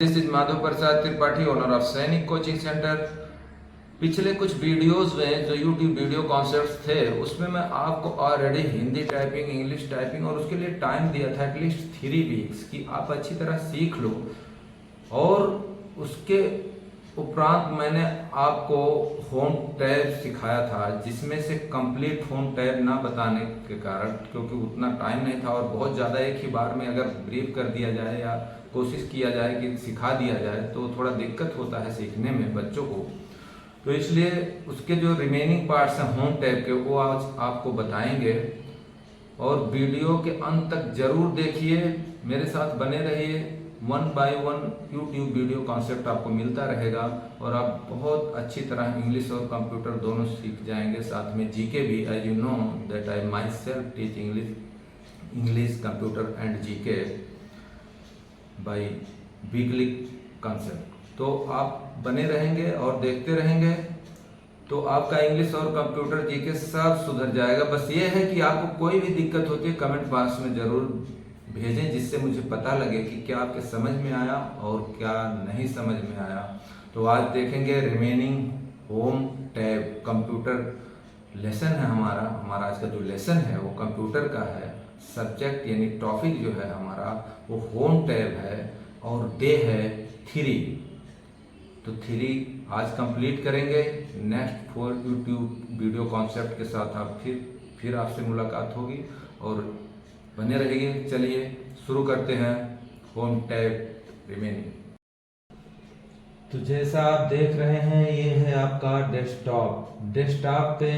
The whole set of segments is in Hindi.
This is Madhav Prasad Tripathi, owner of सैनिक कोचिंग सेंटर। पिछले कुछ वीडियोस में जो यूट्यूब वीडियो कॉन्सेप्ट्स थे उसमें मैं आपको already Hindi typing, English typing और उसके लिए टाइम दिया था एटलीस्ट 3 वीक्स कि आप अच्छी तरह सीख लो। और उसके उपरांत मैंने आपको होम टैब सिखाया था, जिसमें से कंप्लीट होम टैब ना बताने के कारण, क्योंकि उतना टाइम नहीं था और बहुत ज़्यादा एक ही बार में अगर ब्रीफ कर दिया जाए या कोशिश किया जाए कि सिखा दिया जाए तो थोड़ा दिक्कत होता है सीखने में बच्चों को। तो इसलिए उसके जो रिमेनिंग पार्ट्स हैं होम टैब के, वो आज आपको बताएंगे। और वीडियो के अंत तक जरूर देखिए, मेरे साथ बने रहिए। 1 बाय 1 यूट्यूब वीडियो कॉन्सेप्ट आपको मिलता रहेगा और आप बहुत अच्छी तरह इंग्लिश और कंप्यूटर दोनों सीख जाएंगे। साथ में जीके भी, as you know that I myself teach English computer and GK by weekly concept. तो आप बने रहेंगे और देखते रहेंगे तो आपका इंग्लिश और कंप्यूटर जीके सब सुधर जाएगा। बस ये है कि आपको कोई भी दिक्कत होती है कमेंट बॉक्स में जरूर भेजें, जिससे मुझे पता लगे कि क्या आपके समझ में आया और क्या नहीं समझ में आया। तो आज देखेंगे remaining home tab computer lesson है हमारा आज का जो लेसन है वो कंप्यूटर का है। सब्जेक्ट यानी टॉपिक जो है हमारा वो होम टैब है और डे है 3। तो 3 आज कंप्लीट करेंगे। नेक्स्ट 4 यूट्यूब वीडियो कॉन्सेप्ट के साथ आप फिर आपसे मुलाकात होगी और बने रहिए। चलिए शुरू करते हैं होम टैब रिमेनिंग। तो जैसा आप देख रहे हैं ये है आपका डेस्कटॉप। डेस्कटॉप पे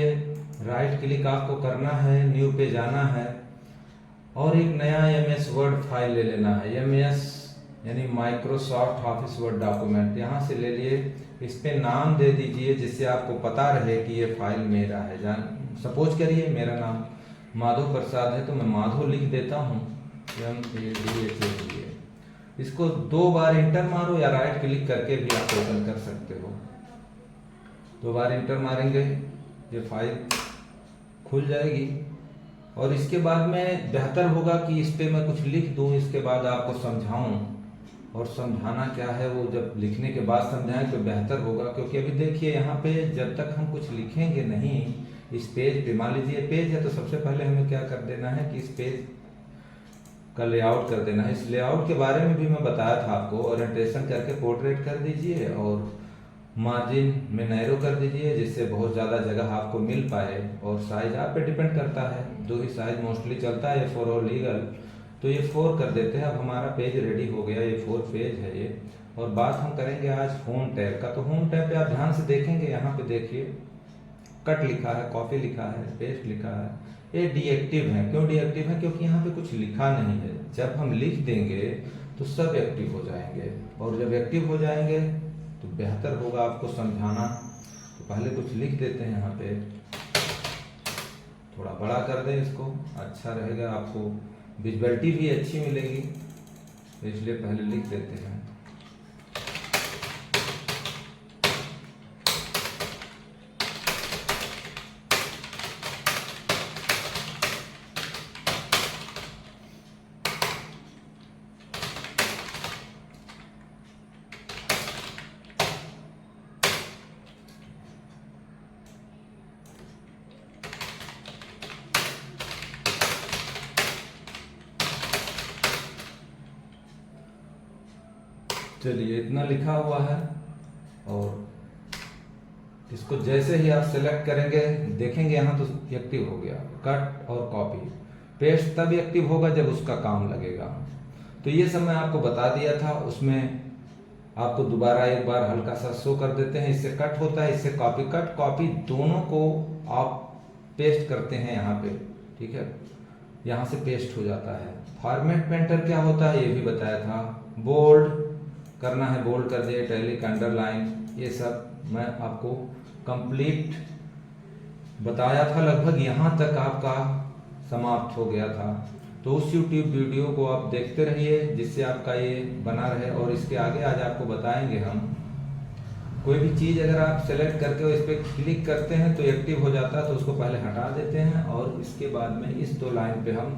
राइट क्लिक आपको करना है, न्यू पे जाना है और एक नया MS वर्ड फाइल ले लेना है। MS यानी माइक्रोसॉफ्ट ऑफिस वर्ड डॉक्यूमेंट, यहाँ से ले लिए। इस पे नाम दे दीजिए जिससे आपको पता रहे कि ये फाइल मेरा है। सपोज करिए मेरा नाम माधव प्रसाद है तो मैं माधव लिख देता हूँ, MADHA। इसको 2 बार इंटर मारो या राइट क्लिक करके भी आप ओपन कर सकते हो। 2 बार इंटर मारेंगे ये फाइल खुल जाएगी। और इसके बाद में बेहतर होगा कि इस पे मैं कुछ लिख दूं, इसके बाद आपको समझाऊं। और समझाना क्या है वो जब लिखने के बाद समझाएं तो बेहतर होगा, क्योंकि अभी देखिए यहाँ पे जब तक हम कुछ लिखेंगे नहीं इस पेज पे, मान लीजिए पेज है तो सबसे पहले हमें क्या कर देना है कि इस पेज का लेआउट कर देना है। इस लेआउट के बारे में भी मैं बताया था आपको। ओरिएंटेशन करके पोर्ट्रेट कर दीजिए और मार्जिन में नैरो कर दीजिए, जिससे बहुत ज़्यादा जगह आपको मिल पाए। और साइज आप पे डिपेंड करता है, 2 ही साइज मोस्टली चलता है, A4 और लीगल। तो ये 4 कर देते हैं। अब हमारा पेज रेडी हो गया, ये 4 पेज है ये। और बात हम करेंगे आज होम टैब का। तो होम टैब पे आप ध्यान से देखेंगे, यहाँ पे देखिए कट लिखा है, कॉपी लिखा है, पेस्ट लिखा है। ये डीएक्टिव है। क्यों डीएक्टिव है? क्योंकि यहाँ पे कुछ लिखा नहीं है। जब हम लिख देंगे तो सब एक्टिव हो जाएंगे, और जब एक्टिव हो जाएंगे तो बेहतर होगा आपको समझाना। तो पहले कुछ लिख देते हैं यहाँ पे, थोड़ा बड़ा कर दें इसको, अच्छा रहेगा, आपको विजुअलिटी भी अच्छी मिलेगी, इसलिए पहले लिख देते हैं। चलिए इतना लिखा हुआ है। और इसको जैसे ही आप सेलेक्ट करेंगे देखेंगे यहाँ तो एक्टिव हो गया। कट और कॉपी पेस्ट तब एक्टिव होगा जब उसका काम लगेगा। तो ये सब मैं आपको बता दिया था। उसमें आपको दोबारा एक बार हल्का सा शो कर देते हैं। इससे कट होता है, इससे कॉपी। कट कॉपी दोनों को आप पेस्ट करते हैं यहाँ पे, ठीक है। यहाँ से पेस्ट हो जाता है। फॉर्मेट पेंटर क्या होता है ये भी बताया था। बोल्ड करना है, बोल्ड कर दिए, टैलिक, अंडरलाइन, ये सब मैं आपको कंप्लीट बताया था। लगभग यहाँ तक आपका समाप्त हो गया था। तो उस यूट्यूब वीडियो को आप देखते रहिए जिससे आपका ये बना रहे। और इसके आगे आज आपको बताएंगे हम, कोई भी चीज़ अगर आप सेलेक्ट करके इस पर क्लिक करते हैं तो एक्टिव हो जाता है, तो उसको पहले हटा देते हैं और इसके बाद में इस 2 लाइन पे हम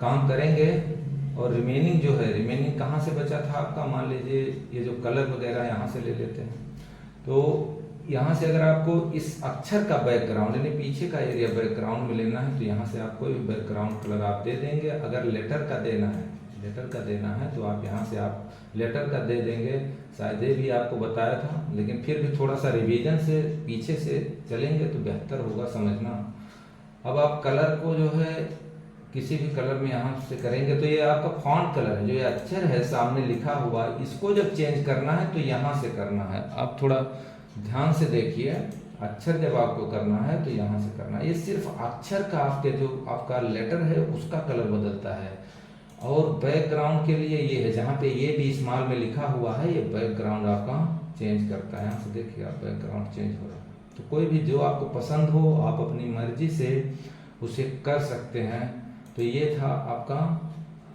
काम करेंगे। और रिमेनिंग जो है, रिमेनिंग कहाँ से बचा था आपका, मान लीजिए ये जो कलर वगैरह यहाँ से ले लेते हैं। तो यहाँ से अगर आपको इस अक्षर का बैकग्राउंड यानी पीछे का एरिया बैकग्राउंड में लेना है तो यहाँ से आप कोई भी बैकग्राउंड कलर आप दे देंगे। अगर लेटर का देना है, लेटर का देना है तो आप यहाँ से आप लेटर का दे देंगे। शायद ये भी आपको बताया था, लेकिन फिर भी थोड़ा सा रिवीजन से पीछे से चलेंगे तो बेहतर होगा समझना। अब आप कलर को जो है किसी भी कलर में यहाँ से करेंगे तो ये आपका फॉन्ट कलर है, जो ये अक्षर है सामने लिखा हुआ, इसको जब चेंज करना है तो यहाँ से करना है। आप थोड़ा ध्यान से देखिए, अक्षर जब आपको करना है तो यहाँ से करना है। ये सिर्फ अक्षर का आपके जो आपका लेटर है उसका कलर बदलता है। और बैकग्राउंड के लिए ये है, जहाँ पे ये भी स्मॉल में लिखा हुआ है, ये बैकग्राउंड आपका चेंज करता है। यहाँ से देखिए आप बैकग्राउंड चेंज हो रहा है। तो कोई भी जो आपको पसंद हो आप अपनी मर्जी से उसे कर सकते हैं। तो ये था आपका।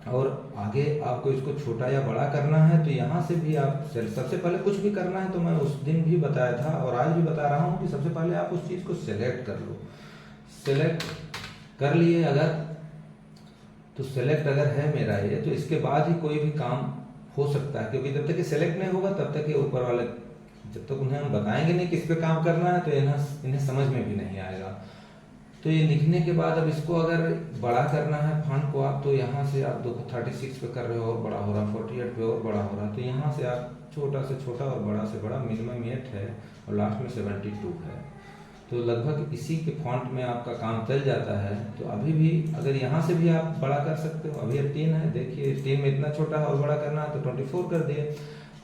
और आगे आपको इसको छोटा या बड़ा करना है तो यहाँ से भी आप सबसे पहले कुछ भी करना है तो मैं उस दिन भी बताया था और आज भी बता रहा हूँ कि सबसे पहले आप उस चीज़ को सेलेक्ट कर लो। सेलेक्ट कर लिए अगर, तो सेलेक्ट अगर है मेरा ये, तो इसके बाद ही कोई भी काम हो सकता है, क्योंकि जब तक ये सेलेक्ट नहीं होगा तब तक ये ऊपर वाले जब तक उन्हें हम बताएंगे नहीं किस पे काम करना है तो इन्हें समझ में भी नहीं आएगा। तो ये लिखने के बाद अब इसको अगर बड़ा करना है फॉन्ट को आप, तो यहाँ से आप देखो 36 पे कर रहे हो और बड़ा हो रहा, 48 पे और बड़ा हो रहा, तो यहाँ से आप छोटा से छोटा और बड़ा से बड़ा, मिनिमम 8 है और लास्ट में 72 है। तो लगभग इसी के फॉन्ट में आपका काम चल जाता है। तो अभी भी अगर यहाँ से भी आप बड़ा कर सकते हो। अभी 3 है, देखिए 3 में इतना छोटा है और बड़ा करना है तो 24 कर दिए।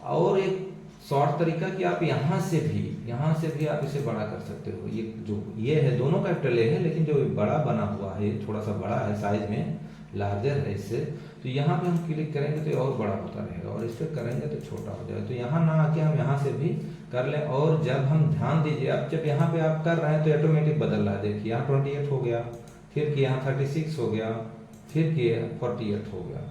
और एक शॉर्ट तरीका कि आप यहाँ से भी आप इसे बड़ा कर सकते हो। ये जो ये है दोनों कैपिटल ए है, लेकिन जो बड़ा बना हुआ है ये थोड़ा सा बड़ा है, साइज में लार्जर है इससे। तो यहाँ पे हम क्लिक करेंगे तो ये और बड़ा होता रहेगा और इस पर करेंगे तो छोटा हो जाएगा। तो यहाँ ना आके हम यहाँ से भी कर लें। और जब हम ध्यान दीजिए, अब जब यहाँ पे आप कर रहे हैं तो ऑटोमेटिक बदल रहा है। देखिए यहाँ 28 हो गया, फिर कि यहाँ 36 हो गया, फिर कि 48 हो गया।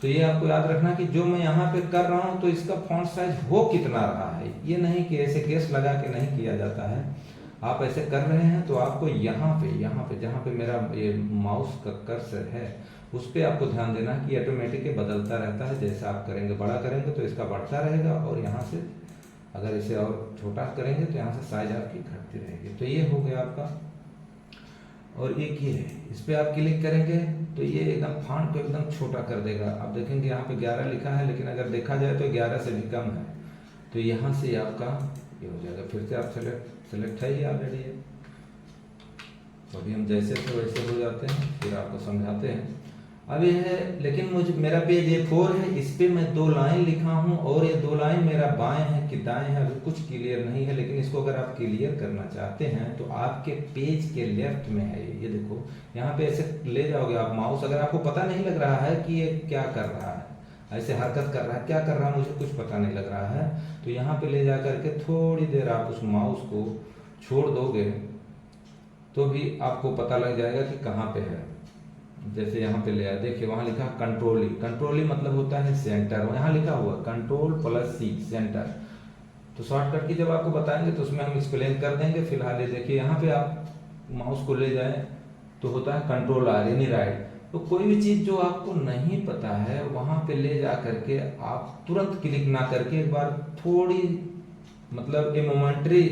तो ये आपको याद रखना कि जो मैं यहाँ पे कर रहा हूँ तो इसका फॉन्ट साइज हो कितना रहा है, ये नहीं कि ऐसे गेस लगा के नहीं किया जाता है। आप ऐसे कर रहे हैं तो आपको यहाँ पे जहाँ पे मेरा ये माउस का कर्सर है उस पर आपको ध्यान देना कि ऑटोमेटिक बदलता रहता है। जैसे आप करेंगे बड़ा करेंगे तो इसका बढ़ता रहेगा और यहाँ से अगर इसे और छोटा करेंगे तो यहाँ से साइज आपकी घटती रहेगी। तो ये हो गया आपका। और एक ये है, इस पर आप क्लिक करेंगे तो ये एकदम फॉन्ट को एकदम छोटा कर देगा। आप देखेंगे यहाँ पे 11 लिखा है, लेकिन अगर देखा जाए तो 11 से भी कम है। तो यहाँ से आपका ये हो जाएगा। फिर से आप सेलेक्ट है, ये ऑलरेडी है। तो अभी हम जैसे थे वैसे हो जाते हैं, फिर आपको समझाते हैं। अब ये है, लेकिन मेरा पेज A4 है, इस पे मैं 2 लाइन लिखा हूँ और ये 2 लाइन मेरा बाएं है कि दाएं है अभी कुछ क्लियर नहीं है। लेकिन इसको अगर आप क्लियर करना चाहते हैं तो आपके पेज के लेफ्ट में है ये देखो, यहाँ पे ऐसे ले जाओगे आप माउस। अगर आपको पता नहीं लग रहा है कि ये क्या कर रहा है, ऐसे हरकत कर रहा है, क्या कर रहा है मुझे कुछ पता नहीं लग रहा है, तो यहाँ पे ले जा करके थोड़ी देर आप उस माउस को छोड़ दोगे तो भी आपको पता लग जाएगा कि कहाँ पे है। जैसे यहाँ पे ले आया, देखिए वहाँ लिखा कंट्रोली मतलब होता है सेंटर, यहाँ लिखा हुआ Ctrl+C सेंटर। तो शॉर्टकट की जब आपको बताएंगे तो उसमें हम एक्सप्लेन कर देंगे। फिलहाल ये देखिए यहाँ पे आप माउस को ले जाए तो होता है Ctrl+R यानी राइट। तो कोई भी चीज जो आपको नहीं पता है वहां पे ले जा करके आप तुरंत क्लिक ना करके एक बार थोड़ी मतलब ए मोमेंट्री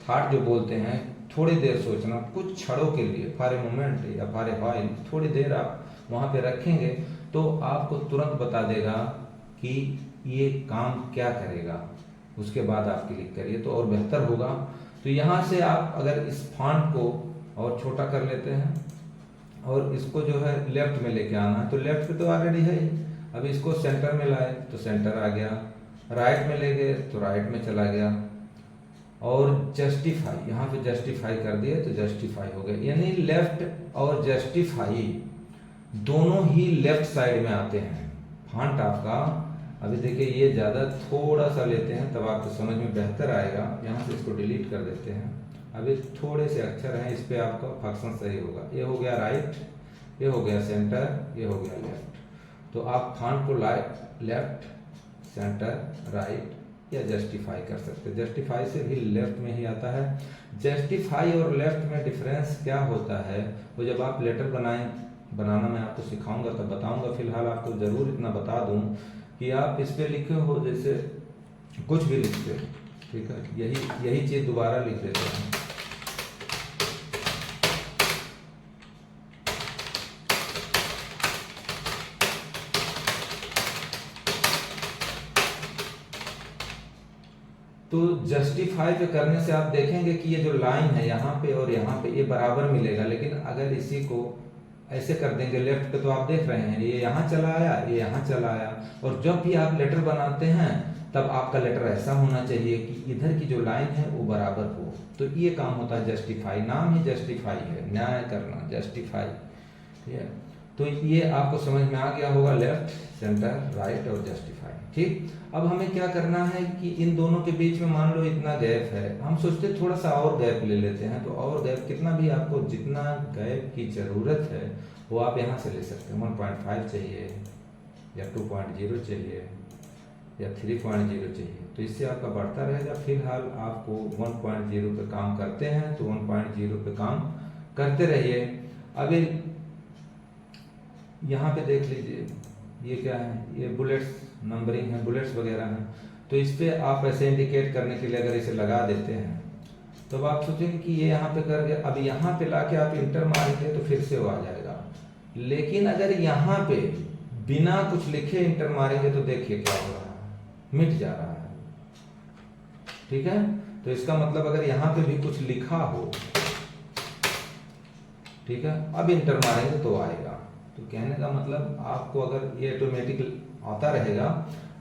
थॉट जो बोलते हैं, थोड़ी देर सोचना कुछ क्षणों के लिए, फॉर ए मोमेंट या फॉर ए व्हाइल, थोड़ी देर आप वहां पे रखेंगे तो आपको तुरंत बता देगा कि ये काम क्या करेगा। उसके बाद आप क्लिक करिए तो और बेहतर होगा। तो यहाँ से आप अगर इस फॉन्ट को और छोटा कर लेते हैं और इसको जो है लेफ्ट में लेके आना है, तो लेफ्ट पे तो ऑलरेडी है ही। अब इसको सेंटर में लाए तो सेंटर आ गया, राइट में ले गए तो राइट में चला गया। और जस्टिफाई, यहाँ पे जस्टिफाई कर दिए तो जस्टिफाई हो गया। यानी लेफ्ट और जस्टिफाई दोनों ही लेफ्ट साइड में आते हैं फॉन्ट आपका। अभी देखिए ये ज़्यादा थोड़ा सा लेते हैं तब आपको समझ में बेहतर आएगा। यहाँ से इसको डिलीट कर देते हैं। अभी थोड़े से अक्षर हैं, इस पे आपका फंक्शन सही होगा। ये हो गया राइट, ये हो गया सेंटर, ये हो गया लेफ्ट। तो आप फॉन्ट को लेफ्ट, सेंटर, राइट या जस्टिफाई कर सकते हैं। जस्टिफाई से भी लेफ्ट में ही आता है। जस्टिफाई और लेफ्ट में डिफरेंस क्या होता है, वो जब आप लेटर बनाएं बनाना मैं आपको सिखाऊंगा तब बताऊंगा। फिलहाल आपको ज़रूर इतना बता दूं कि आप इस पर लिखे हो, जैसे कुछ भी लिखते हो, ठीक है, यही चीज़ दोबारा लिख देते हैं। तो जस्टिफाई पे करने से आप देखेंगे कि ये जो लाइन है यहाँ पे और यहाँ पे ये बराबर मिलेगा, लेकिन अगर इसी को ऐसे कर देंगे लेफ्ट पे तो आप देख रहे हैं ये यहाँ चला आया, ये यहाँ चला आया। और जब भी आप लेटर बनाते हैं तब आपका लेटर ऐसा होना चाहिए कि इधर की जो लाइन है वो बराबर हो। तो ये काम होता है जस्टिफाई, नाम ही जस्टिफाई है, न्याय करना, जस्टिफाई। ठीक है, तो ये आपको समझ में आ गया होगा, लेफ्ट, सेंटर, राइट और जस्टिफाई। ठीक, अब हमें क्या करना है कि इन दोनों के बीच में मान लो इतना गैप है, हम सोचते थोड़ा सा और गैप ले लेते हैं। तो और गैप कितना भी आपको जितना गैप की जरूरत है वो आप यहाँ से ले सकते हैं। 1.5 चाहिए या 2.0 चाहिए या 3.0 चाहिए, तो इससे आपका बढ़ता रहेगा। फिलहाल आपको 1.0 पे काम करते हैं तो 1.0 पे काम करते रहिए। अभी यहाँ पे देख लीजिए ये क्या है, ये बुलेट्स नंबरिंग है, बुलेट्स वगैरह हैं। तो इस पे आप ऐसे इंडिकेट करने के लिए अगर इसे लगा देते हैं तो आप सोचेंगे कि ये यहाँ पे कर गया। अब यहाँ पे लाके आप इंटर मारेंगे तो फिर से वो आ जाएगा। लेकिन अगर यहाँ पे बिना कुछ लिखे इंटर मारेंगे तो देखिए क्या हो रहा है, मिट जा रहा है। ठीक है, तो इसका मतलब अगर यहाँ पे भी कुछ लिखा हो, ठीक है, अब इंटर मारेंगे तो आएगा। तो कहने का मतलब आपको अगर ये ऑटोमेटिक आता रहेगा,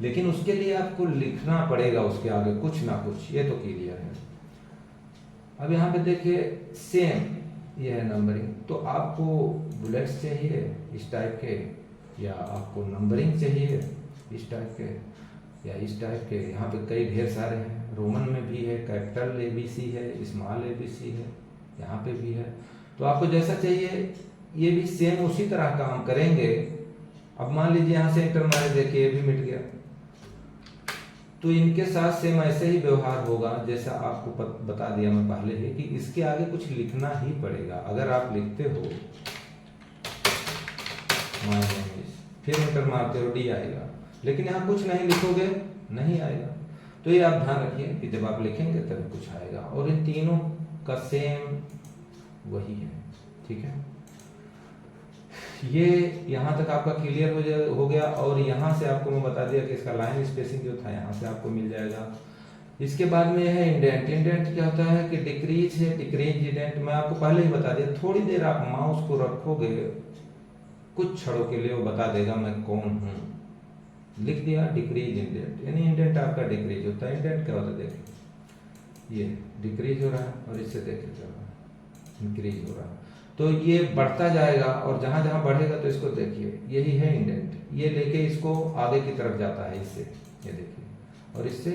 लेकिन उसके लिए आपको लिखना पड़ेगा उसके आगे कुछ ना कुछ, ये तो क्लियर है। अब यहाँ पे देखिए सेम ये है नंबरिंग, तो आपको बुलेट्स चाहिए इस टाइप के, या आपको नंबरिंग चाहिए इस टाइप के, या इस टाइप के। यहाँ पे कई ढेर सारे हैं, रोमन में भी है, कैपिटल ABC है, स्मॉल ABC है, यहाँ पे भी है। तो आपको जैसा चाहिए ये भी सेम उसी तरह काम करेंगे। अब मान लीजिए यहाँ से इंटर मारे, देखिए ये भी मिट गया। तो इनके साथ सेम ऐसे ही व्यवहार होगा जैसा आपको बता दिया मैं पहले ही, कि इसके आगे कुछ लिखना ही पड़ेगा। अगर आप लिखते हो फिर इंटर मारते हो D आएगा, लेकिन यहाँ कुछ नहीं लिखोगे नहीं आएगा। तो ये आप ध्यान रखिए कि जब आप लिखेंगे तभी कुछ आएगा। और इन तीनों का सेम वही है। ठीक है, ये यहाँ तक आपका क्लियर हो गया। और यहाँ से आपको मैं बता दिया कि इसका लाइन स्पेसिंग जो था यहाँ से आपको मिल जाएगा। इसके बाद में है इंडेंट। इंडेंट क्या होता है कि डिक्रीज है, डिक्रीज इंडेंट मैं आपको पहले ही बता दिया। थोड़ी देर आप माउस को रखोगे कुछ क्षणों के लिए, वो बता देगा मैं कौन हूँ। लिख दिया डिक्रीज इंडेंट, यानी इंडेंट आपका डिक्रीज होता है। इंडेंट क्या होता है, देखिए ये डिक्रीज हो रहा है और इससे देखिए इंक्रीज हो रहा है। तो ये बढ़ता जाएगा और जहां जहां बढ़ेगा तो इसको देखिए, यही है इंडेंट। ये लेके इसको आगे की तरफ जाता है इससे, ये देखिए, और इससे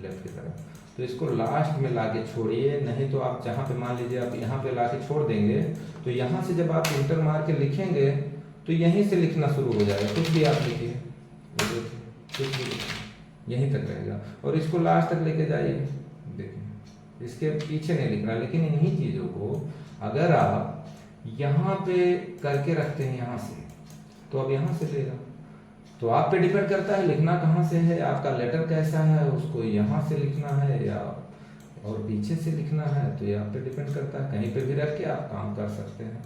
लेफ्ट की तरफ। तो इसको लास्ट में लाके छोड़िए, नहीं तो आप जहां पे मान लीजिए आप यहाँ पे लाके छोड़ देंगे तो यहाँ से जब आप इंटर मार के लिखेंगे तो यहीं से लिखना शुरू हो जाएगा। कुछ भी आप लिखिए, कुछ भी लिखिए, यहीं तक रहेगा। और इसको लास्ट तक लेके जाइए, देखिए इसके पीछे नहीं लिखना। लेकिन इन्हीं चीजों को अगर आप यहाँ पे करके रखते हैं यहाँ से, तो अब यहाँ से लेगा। तो आप पे डिपेंड करता है लिखना कहाँ से है, आपका लेटर कैसा है, उसको यहाँ से लिखना है या और पीछे से लिखना है, तो ये आप पे डिपेंड करता है। कहीं पे भी रख के आप काम कर सकते हैं।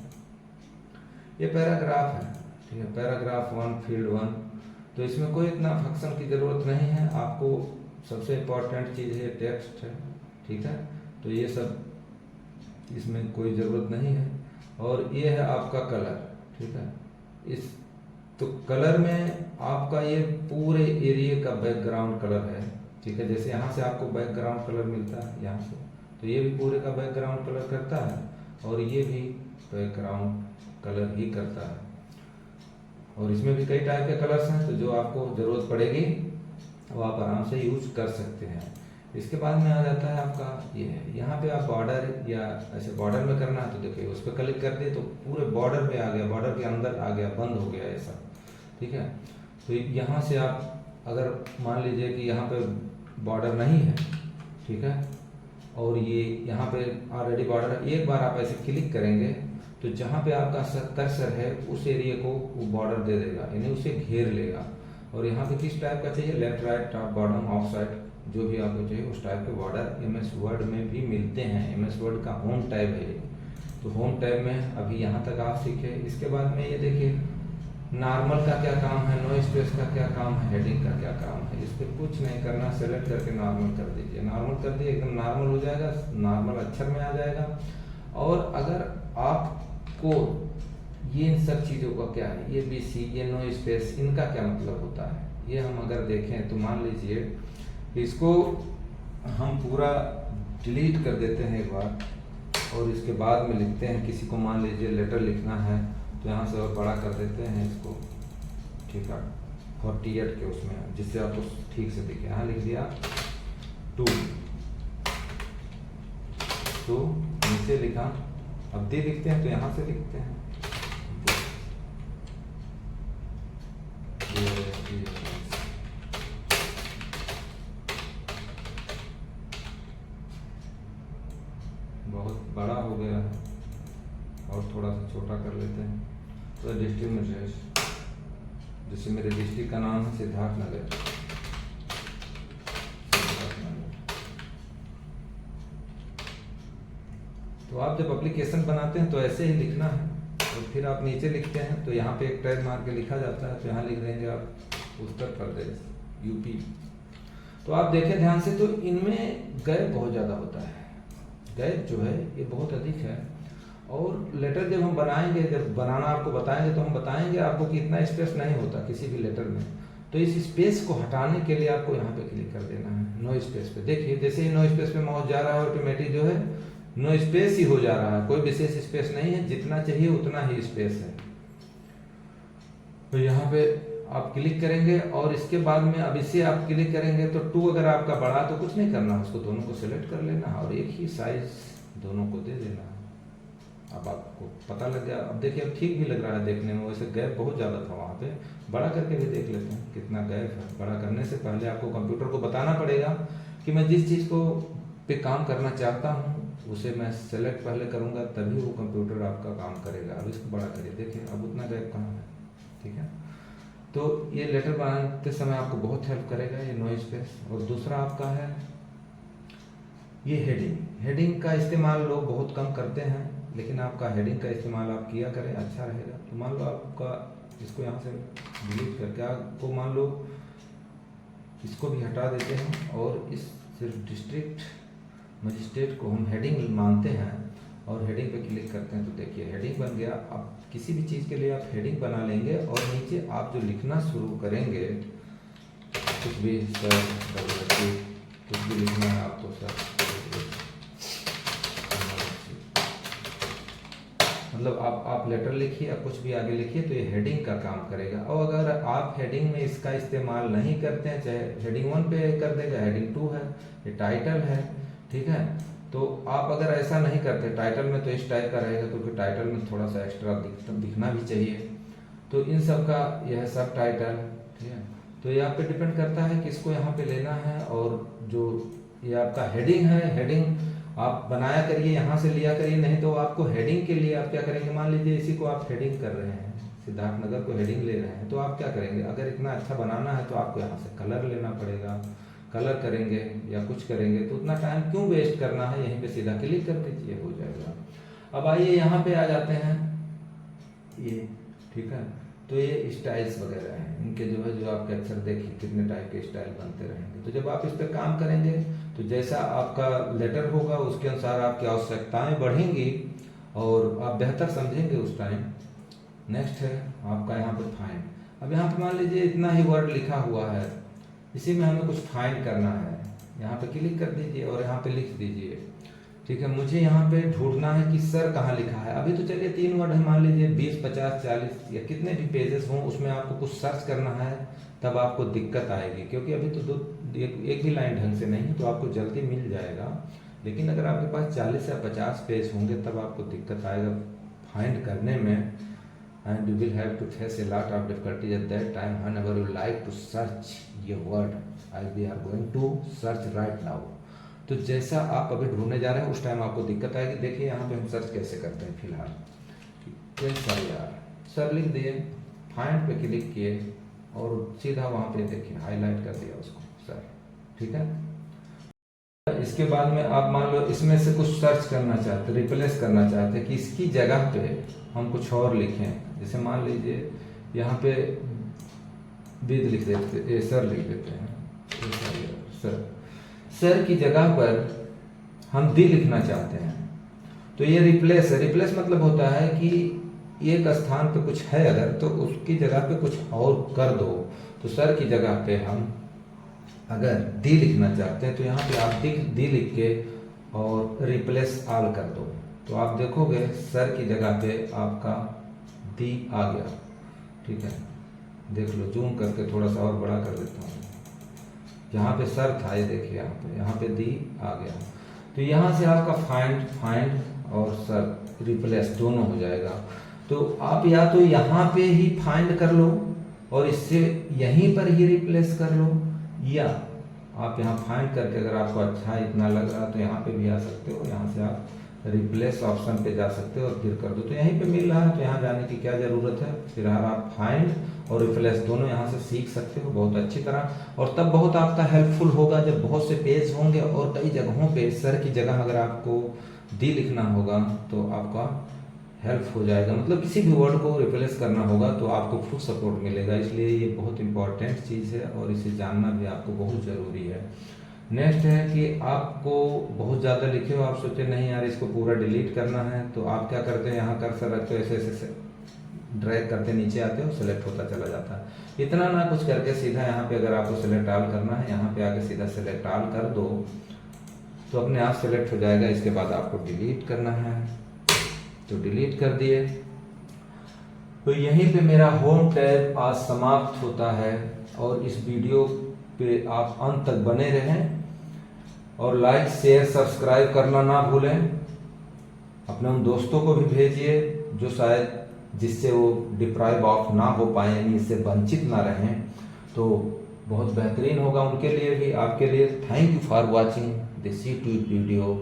ये पैराग्राफ है, ठीक है, पैराग्राफ 1 फील्ड 1। तो इसमें कोई इतना फंक्शन की जरूरत नहीं है। आपको सबसे इम्पोर्टेंट चीज़ है टेक्स्ट है, ठीक है। तो ये सब इसमें कोई ज़रूरत नहीं है। और ये है आपका कलर, ठीक है। इस तो कलर में आपका ये पूरे एरिया का बैकग्राउंड कलर है, ठीक है। जैसे यहाँ से आपको बैकग्राउंड कलर मिलता है यहाँ से, तो ये भी पूरे का बैकग्राउंड कलर करता है और ये भी बैकग्राउंड कलर ही करता है। और इसमें भी कई टाइप के कलर्स हैं, तो जो आपको ज़रूरत पड़ेगी वो आप आराम से यूज कर सकते हैं। इसके बाद में आ जाता है आपका ये है, यहाँ पे आप बॉर्डर या ऐसे बॉर्डर में करना है तो देखिए उस पर क्लिक कर दिए तो पूरे बॉर्डर पे आ गया, बॉर्डर के अंदर आ गया, बंद हो गया ऐसा, ठीक है। तो यहाँ से आप अगर मान लीजिए कि यहाँ पे बॉर्डर नहीं है, ठीक है, और ये यहाँ पे ऑलरेडी बॉर्डर, एक बार आप ऐसे क्लिक करेंगे तो जहाँ पे आपका कर्सर है उस एरिया को वो बॉर्डर दे देगा, यानी उसे घेर लेगा। और यहाँ पे किस टाइप का चाहिए, left right top bottom of side, जो भी आपको चाहिए उस टाइप के बॉर्डर एमएस वर्ड में भी मिलते हैं। एमएस वर्ड का होम टैब है, तो होम टैब में अभी यहाँ तक आप सीखे। इसके बाद में ये देखिए नॉर्मल का क्या काम है, नो स्पेस का क्या काम है, हेडिंग का क्या काम है। इस पर कुछ नहीं करना, सेलेक्ट करके नॉर्मल कर दीजिए। नॉर्मल कर दिए, एकदम नॉर्मल हो जाएगा, नॉर्मल अक्षर में आ जाएगा। और अगर आपको ये इन सब चीज़ों का क्या है, ये BC, ये नो स्पेस, इनका क्या मतलब होता है, ये हम अगर देखें तो मान लीजिए इसको हम पूरा डिलीट कर देते हैं एक बार, और इसके बाद में लिखते हैं किसी को, मान लीजिए लेटर लिखना है तो यहाँ से और बड़ा कर देते हैं इसको, ठीक है, 48 के उसमें, जिससे आपको ठीक से दिखे। यहाँ लिख दिया 2, नीचे लिखा, अब दे लिखते हैं तो यहाँ से लिखते हैं बहुत बड़ा हो गया है और थोड़ा सा छोटा कर लेते हैं। तो डिस्ट्रिक्ट मद्रास, जैसे मेरे डिस्ट्रिक्ट का नाम है सिद्धार्थ नगर। तो आप जब एप्लीकेशन बनाते हैं तो ऐसे ही लिखना है, और फिर आप नीचे लिखते हैं तो यहाँ पे एक टैग मार के लिखा जाता है, तो यहाँ लिख देंगे आप उत्तर प्रदेश, यूपी। तो आप देखें ध्यान से, तो इनमें गैप बहुत ज़्यादा होता है, गैप जो है ये बहुत अधिक है। और लेटर जब हम बनाएंगे, जब बनाना आपको बताएंगे तो हम बताएंगे आपको कि इतना स्पेस नहीं होता किसी भी लेटर में। तो इस स्पेस को हटाने के लिए आपको यहाँ पे क्लिक कर देना है, नो स्पेस पे। देखिए जैसे ही नो स्पेस पे माउस जा रहा है, ऑटोमेटिक जो है नो स्पेस ही हो जा रहा है, कोई विशेष स्पेस नहीं है, जितना चाहिए उतना ही स्पेस है। तो यहाँ पे आप क्लिक करेंगे और इसके बाद में अब इसे आप क्लिक करेंगे तो 2 अगर आपका बड़ा तो कुछ नहीं करना, उसको दोनों को सिलेक्ट कर लेना और एक ही साइज दोनों को दे देना। अब आपको पता लग गया। अब देखिए अब ठीक भी लग रहा है देखने में, वैसे गैप बहुत ज़्यादा था वहाँ पे। बड़ा करके भी देख लेते हैं कितना गैप है। बड़ा करने से पहले आपको कंप्यूटर को बताना पड़ेगा कि मैं जिस चीज़ को पे काम करना चाहता हूँ उसे मैं सेलेक्ट पहले करूँगा, तभी वो कंप्यूटर आपका काम करेगा। अब इसको बड़ा करिए, देखिए अब उतना गैप कहाँ है, ठीक है। तो ये लेटर बनाते समय आपको बहुत हेल्प करेगा ये नो स्पेस। और दूसरा आपका है ये हेडिंग। हेडिंग का इस्तेमाल लोग बहुत कम करते हैं, लेकिन आपका हेडिंग का इस्तेमाल आप किया करें, अच्छा रहेगा। तो मान लो आपका इसको यहाँ से डिलीट करके आपको मान लो इसको भी हटा देते हैं और इस सिर्फ डिस्ट्रिक्ट मजिस्ट्रेट को हम हेडिंग मानते हैं और हेडिंग पे क्लिक करते हैं। तो देखिए हेडिंग बन गया। अब किसी भी चीज़ के लिए आप हेडिंग बना लेंगे और नीचे आप जो लिखना शुरू करेंगे, कुछ भी सर कुछ भी लिखना है आपको, सर मतलब आप लेटर लिखिए या कुछ भी आगे लिखिए, तो ये हेडिंग का काम करेगा। और अगर आप हेडिंग में इसका इस्तेमाल नहीं करते हैं, चाहे हेडिंग 1 पे कर देगा, हेडिंग 2 है, ये टाइटल है, ठीक है। तो आप अगर ऐसा नहीं करते, टाइटल में तो इस टाइप का रहेगा क्योंकि टाइटल में थोड़ा सा एक्स्ट्रा दिखना भी चाहिए। तो इन सब का यह सब टाइटल, ठीक है। तो ये आप पे डिपेंड करता है किसको यहाँ पे लेना है। और जो ये आपका हेडिंग है, हेडिंग आप बनाया करिए, यहाँ से लिया करिए। नहीं तो आपको हेडिंग के लिए आप क्या करेंगे, मान लीजिए इसी को आप हेडिंग कर रहे हैं, सिद्धार्थ नगर को हेडिंग ले रहे हैं, तो आप क्या करेंगे, अगर इतना अच्छा बनाना है तो आपको यहाँ से कलर लेना पड़ेगा, कलर करेंगे या कुछ करेंगे, तो उतना टाइम क्यों वेस्ट करना है, यहीं पे सीधा क्लिक कर दीजिए, हो जाएगा। अब आइए यहाँ पे आ जाते हैं ये, ठीक है। तो ये स्टाइल्स वगैरह हैं, इनके जो है जो आपके अक्षर देखिए कितने टाइप के स्टाइल बनते रहेंगे। तो जब आप इस पर काम करेंगे तो जैसा आपका लेटर होगा उसके अनुसार आपकी आवश्यकताएं बढ़ेंगी और आप बेहतर समझेंगे उस टाइम। नेक्स्ट है आपका यहाँ पे फाइंड। अब यहाँ पे मान लीजिए इतना ही वर्ड लिखा हुआ है, इसी में हमें कुछ फाइंड करना है। यहाँ पे क्लिक कर दीजिए और यहाँ पे लिख दीजिए, ठीक है। मुझे यहाँ पे ढूंढना है कि सर कहाँ लिखा है। अभी तो चलिए 3 वर्ड है, मान लीजिए 20, 50, 40 या कितने भी पेजेस हों, उसमें आपको कुछ सर्च करना है, तब आपको दिक्कत आएगी। क्योंकि अभी तो एक ही लाइन ढंग से नहीं है, तो आपको जल्दी मिल जाएगा। लेकिन अगर आपके पास 40 या 50 पेज होंगे तब आपको दिक्कत आएगा फाइंड करने में। and you will have to face a lot of difficulties at that time whenever you like to search your word as we are going to search right now। तो जैसा आप अभी ढूंढने जा रहे हैं उस टाइम आपको दिक्कत आएगी। देखिए यहाँ पे हम सर्च कैसे करते हैं। फिलहाल ये सर यार, सर लिख दिए, फाइंड पे क्लिक किए और सीधा वहाँ पे देखिए हाईलाइट कर दिया उसको सर, ठीक है। इसके बाद में आप मान लो इसमें से कुछ सर्च करना चाहते, रिप्लेस करना चाहते कि इसकी जगह पे हम कुछ और लिखें, जैसे मान लीजिए यहाँ पे विद लिख देते, सर लिख देते हैं, सर, सर की जगह पर हम दी लिखना चाहते हैं, तो ये रिप्लेस है। रिप्लेस मतलब होता है कि एक स्थान पे कुछ है अगर, तो उसकी जगह पे कुछ और कर दो। तो सर की जगह पे हम अगर दी लिखना चाहते हैं तो यहाँ पे आप दी लिख के और रिप्लेस ऑल कर दो, तो आप देखोगे सर की जगह पे आपका दी आ गया, ठीक है। देख लो, जूम करके थोड़ा सा और बड़ा कर देता हूँ, जहाँ पे सर था ये देखिए यहाँ पे दी आ गया। तो यहाँ से आपका फाइंड और सर रिप्लेस दोनों हो जाएगा। तो आप या तो यहाँ पे ही फाइंड कर लो और इससे यहीं पर ही रिप्लेस कर लो, या आप यहाँ फाइंड करके अगर आपको अच्छा इतना लग रहा तो यहाँ पे भी आ सकते हो, यहाँ से आप रिप्लेस ऑप्शन पे जा सकते हो और फिर कर दो। तो यहीं पे मिल रहा है तो यहाँ जाने की क्या ज़रूरत है। फिर आप फाइंड और रिप्लेस दोनों यहाँ से सीख सकते हो बहुत अच्छी तरह, और तब बहुत आपका हेल्पफुल होगा जब बहुत से पेज होंगे और कई जगहों पे सर की जगह अगर आपको दी लिखना होगा तो आपका हेल्प हो जाएगा। मतलब किसी भी वर्ड को रिप्लेस करना होगा तो आपको फुल सपोर्ट मिलेगा, इसलिए ये बहुत इंपॉर्टेंट चीज़ है और इसे जानना भी आपको बहुत ज़रूरी है। नेक्स्ट है कि आपको बहुत ज़्यादा लिखे हो, आप सोचे नहीं यार इसको पूरा डिलीट करना है, तो आप क्या करते हैं, यहाँ कर्सर रखते हो, ऐसे ऐसे ड्रैग करते नीचे आते हो, सेलेक्ट होता चला जाता है। इतना ना कुछ करके सीधा यहाँ पे अगर आपको सेलेक्ट ऑल करना है, यहाँ पे आके सीधा सेलेक्ट ऑल कर दो तो अपने आप सेलेक्ट हो जाएगा। इसके बाद आपको डिलीट करना है तो डिलीट कर दिए। तो यहीं पे मेरा होम टैब आज समाप्त होता है, और इस वीडियो पे आप अंत तक बने रहें और लाइक शेयर सब्सक्राइब करना ना भूलें। अपने उन दोस्तों को भी भेजिए जो शायद जिससे वो डिप्राइव ऑफ ना हो पाए, यानी इससे वंचित ना रहें, तो बहुत बेहतरीन होगा उनके लिए भी, आपके लिए। Thank you for watching this YouTube video.